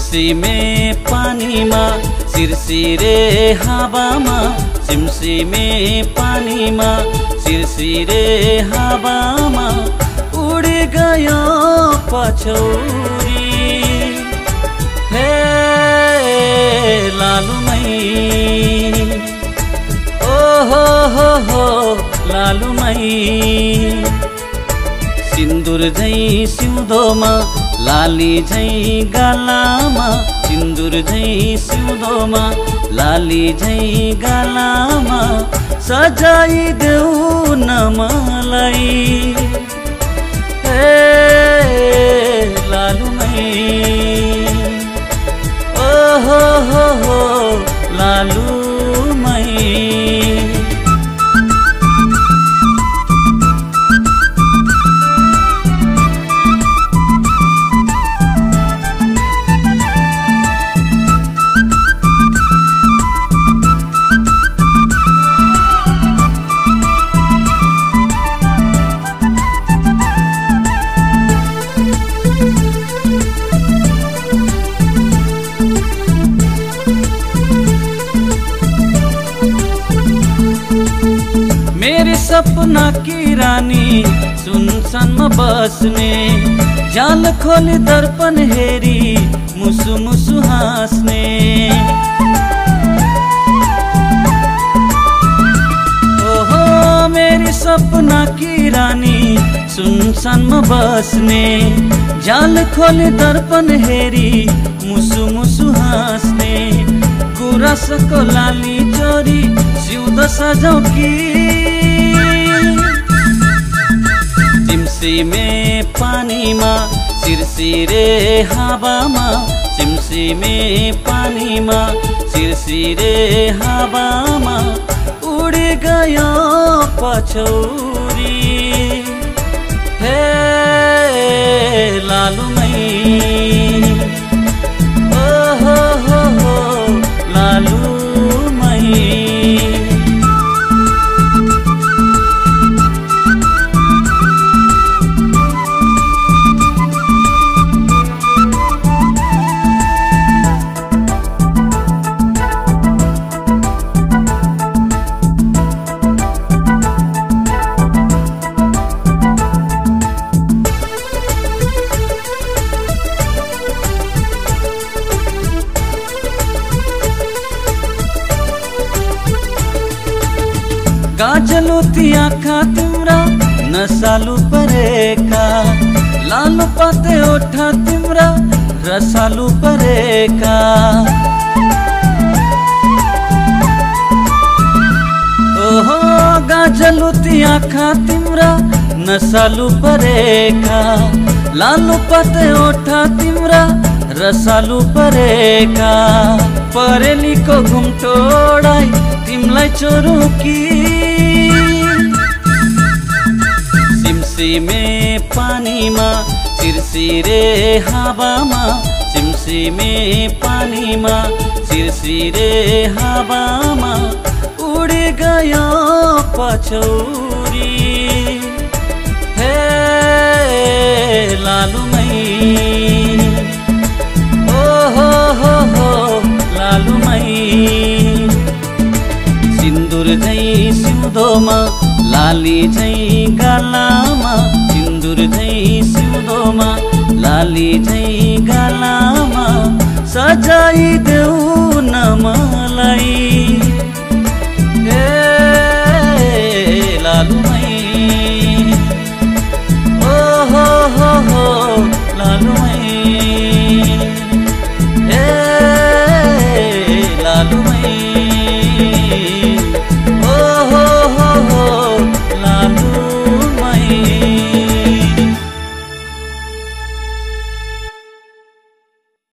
सिमसिमे पानीमा सिरसिरे हावामा सिमसिमे पानीमा सिरसिरे हावामा उडी गयो पछौरी हे लालुमै ओहो हो लालुमै सिन्दुर झै सिउँदोमा लाली झै गालामा सिन्दुर झै सिउँदोमा लाली झै गालामा सजाइदेऊ न मलाई हे लालुमै ओहो हो लालुमै मेरी सपना की रानी सुनसान में बस्ने जाल खोली दर्पण हेरी मुसु मुसु हाँस्ने ओहो मेरी सपना की रानी सुनसान में बस्ने जाल खोली दर्पण हेरी मुसु मुसु हाँस्ने गुराँसको लाली चोरी सिउँदो सजाऊ कि सिमसिमे पानीमा सिरसिरे हावामा सिमसिमे पानीमा सिरसिरे हावामा उडी गयो पछौरी हे लालुमै ओहो हो लालुमै गाजलोती आँखा तिम्रा नसालु परेका लालु पाते ओठा तिम्रा रसालु परेका ओहो गाजलोती आँखा तिम्रा नसालु परेका लालु पाते ओठा तिम्रा रसालु परेका परेलीको घुम्टोडाई तिमलाई चोरू कि सिमसिमे पानीमा सिरसिरे हावामा सिमसिमे पानीमा सिरसिरे हावामा उडी गयो पछौरी हे लालुमै ओहो हो लालुमै सिन्दुर झै सिउँदोमा लाली झै गालामा सिन्दुर झै सिउँदोमा लाली झै गालामा सजाइदेऊ न मलाई